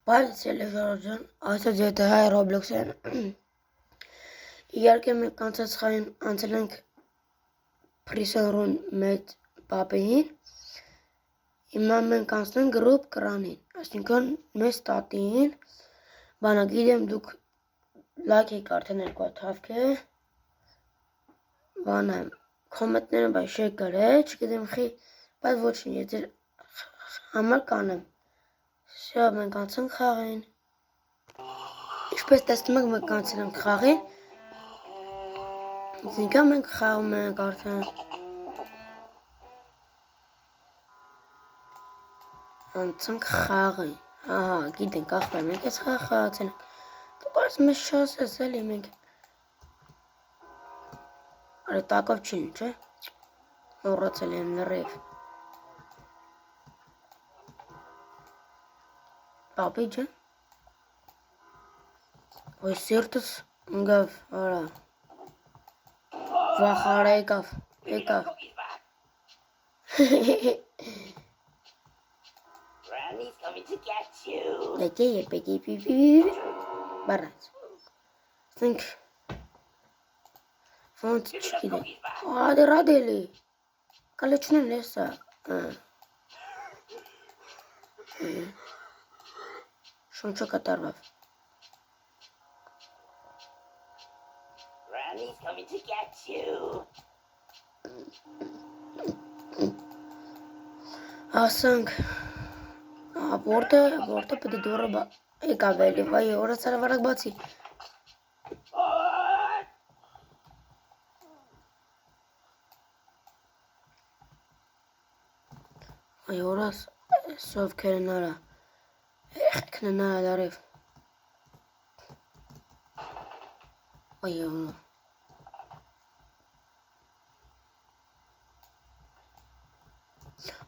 Բայց Սելեժան, այսօր GTA Roblox-ն իհարկե մենք անցել ենք Prison Room մեծ պապեին, հիմա մենք անցնենք Group կրանին, այսինքն մեզ տատին, բանա գիտեմ դուք լայք եք արդեն 2 հատ հավքե, բանա կոմենտները բայ շեյր գրել, չգիտեմ խի, բայց ոչինչ, եթե համար կանեմ, շա մենք անցանք խաղին, ինչպես տեսնում եք մենք անցել ենք խաղին, այսինքն մենք խաղում ենք արդեն, անցանք խաղին, ահա, գիտենք ախպեր, մենք ես խաղացել ենք, դուք այս մեզ շասես էլի մենք, արի տակով չին, չէ, մորացել եմ լրև, պապի ջան, ոյ սիրտս ընգավ, արա, վախար եկավ, Granny's coming to get you. Peki, barać. Think. Font çıkıyor. Hadi radeli. Kalečne nesa. Şunu çok atar var. Granny's coming to get you. Ասանք որտե պետք է դուրը եկավ էլի, վայ օրը ցարավարակ բացի։ Այ օրս սով կերնարա։ Եղքնանա լարև։ Այ օրը։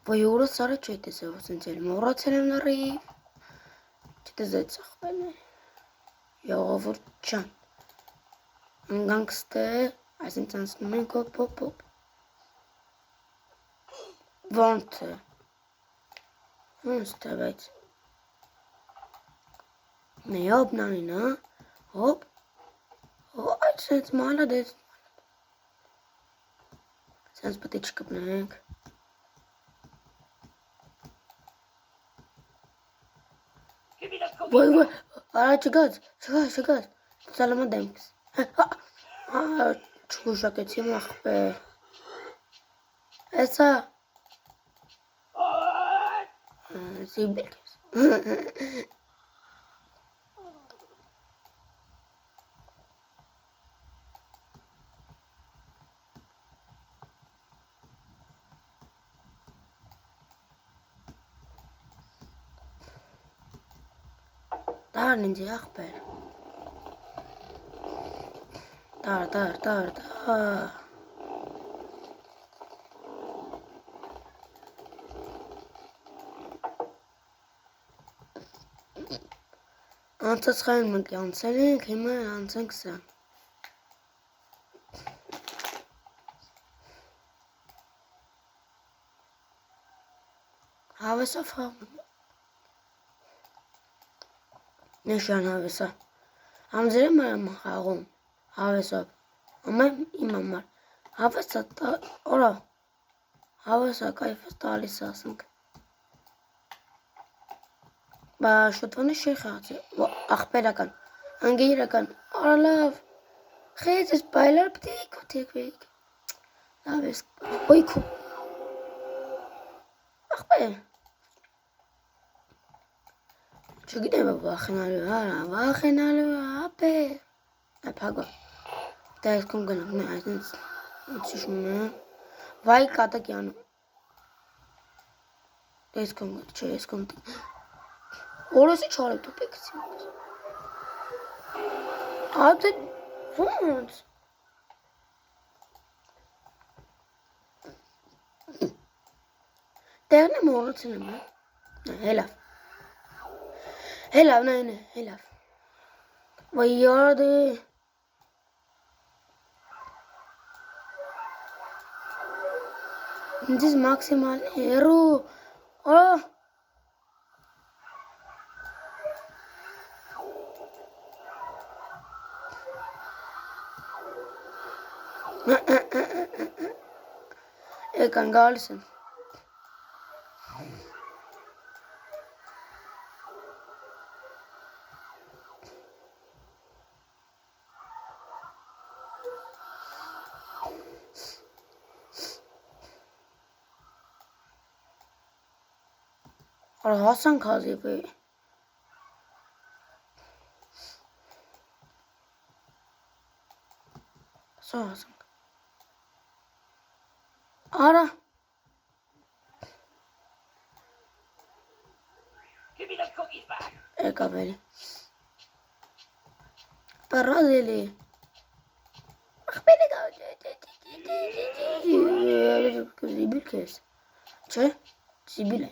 Վայ օրը սարը չէ տեսավ սենցել, մոռացել եմ լարև։ Չտեզեց ախպել է։ Յողովուրդ ջան։ Ընկանք ստե, այսինքն անցնում ենք հոպ։ Ոնց է։ Ոնց է բայց։ Մի հոպ նանին, հա։ Հոպ։ Այդ սենց մալադես։ Սենց պետք է չկպնենք։ Ոյ, արա չգաց, սալամատ դեմքս, չգուշակեցի մախպեր, էսա, սիբելքես, Դարն ինձ ախպեր, դար, անցած խային մենք անցել ենք, հիմա անցենք սա, հավեսով խաղում, նշան հավեսա, համձերը մրամ խաղում, հավեսով, ամեն իմ ամար, հավեսա, օրա, հավեսա, կայֆս տալիս ասնք, բա շուտվանը շեի խաղացի, ախպերական, անգեիրական, արա լավ, խեյց ես բայլար պտիկ, լավ ես, ոյքու, ախպեր, չգիտեմ վախենալու ապեր, ապագո, դա ես կոմ գնանք, մե այսնից շիշում է, վայ կատակ յանում, ես կոմ գնանք, չէ, ես կոմ տին, օրոսի չարև տուպեքսի մոս, ատե ոնց, տեղն եմ օրոցին եմ, հելավ, նայնե, հելավ, վայ յարդե, ինձիս մաքսիմալ հերու, Եկան գալիս են։ Արա հասանք հազիվի։ Սա հասանք։ Արա Give me the cookies back. եկավ էլի։ Պարազ էլի։ Ախպերը գա։ Զիբիլ քեզ։ Չէ, զիբիլ է։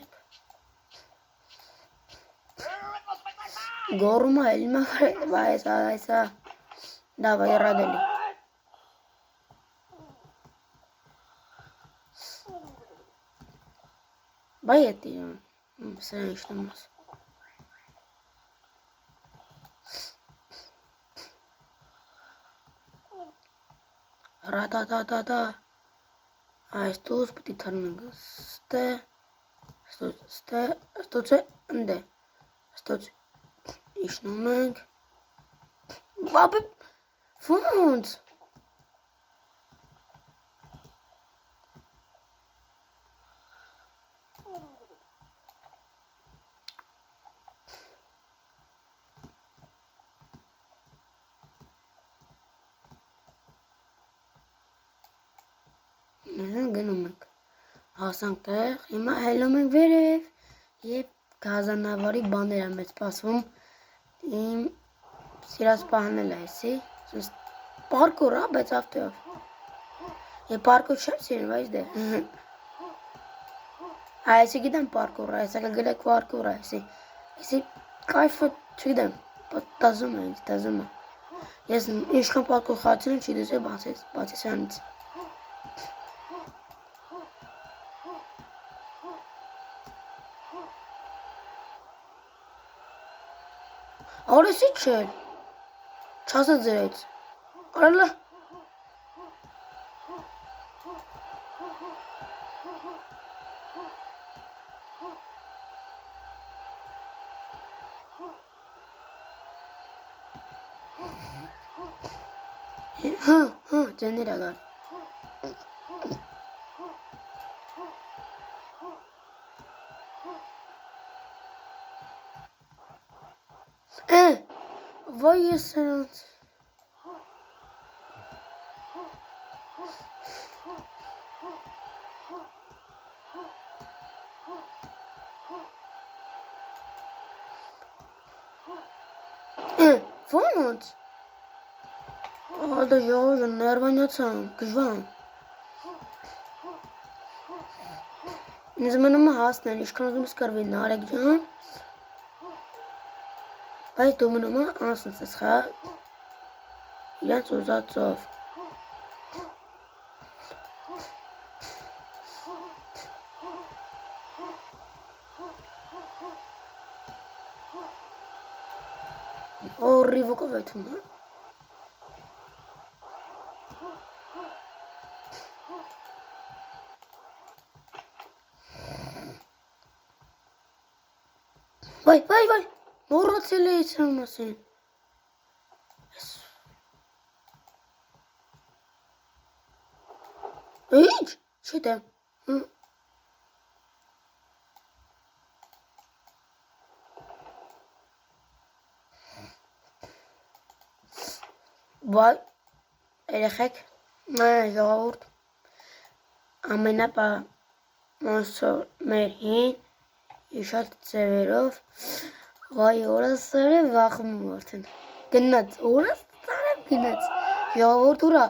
Գորումա էլի մախր, բայսա։ Դավայ ռադելի։ Բայ էտի, սրա իշտում ես։ Ռադադադադա։ Այս տուս պտի թարնենք, ստոց է, ընդ է, ստոց իշնում ենք, բաբի, ոնց, գնում ենք, հասանք տեղ, հիմա հելում ենք վերև, և գազանավարի բաներ եմ մեծ պասվում, իմ սիրած պահնել է էսի, պարկուր է, բայց ավտեով, և պարկուր չեմ սիրին, բայց դե, այսի գիտեմ պարկուր է, այսա գլեք պարկուր է, այսի կայֆը չգիտեմ, տազում է, ես ինչքան պարկուր խացին չի դուզե բացի սրանից, Արեսի չէր, չասը ձրեց, արելա, ջեներ ագար, վայ ես սրանց, ոնց, ադա ժողոժը ներվանյացան, գժվան, ինձ մնում է հասնել, իշքան ուզում ես կրվի նարեկ ջան, բայց դու մնում է անսնց ես խա, իրենց ուզածով, ռիվոկով էթում է, վայ, մորացել է իցրան մասին, ինչ, չիտեմ, վայ, երեխեք, ժողովուրդ, ամենապա մոնսոր մեր հին, իշատ ծևերով, վայ օրս սարև վախում մարդեն, գնաց, օրս սարև գնաց, ժողովուրդ ուրա,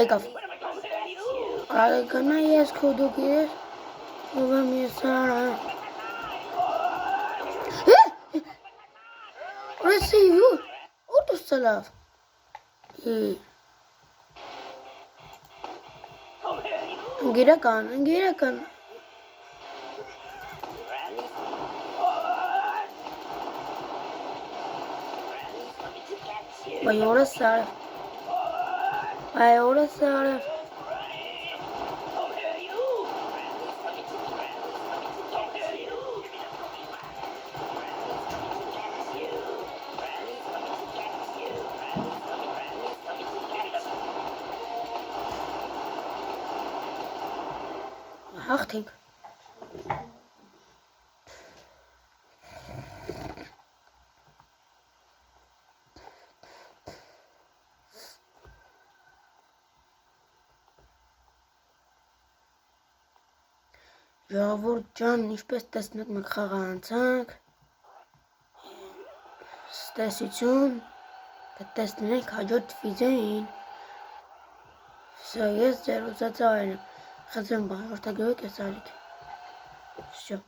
եկավ, գնա ես քոդուկ ես, ով եմ ես սարան, օրեսի յուր, Ոտուս ծլավ, ընգիրական, վայ օրս սարև, Այ օրս է արև։ How dare you? Granny's coming to get you. Granny's coming to get you. Granny's coming to get you. Granny's coming to get you. Հաղթենք։ Ժողովուրդ ջան, ինչպես տեսնեք մենք խաղը անցանք։ Ստեսություն, կտեսնենք հաջորդ վիդեոին։ Սա ես ձեր ուզած այրեմ։ Խնդրեմ, բանորդագրվեք այս ալիք։ Всё.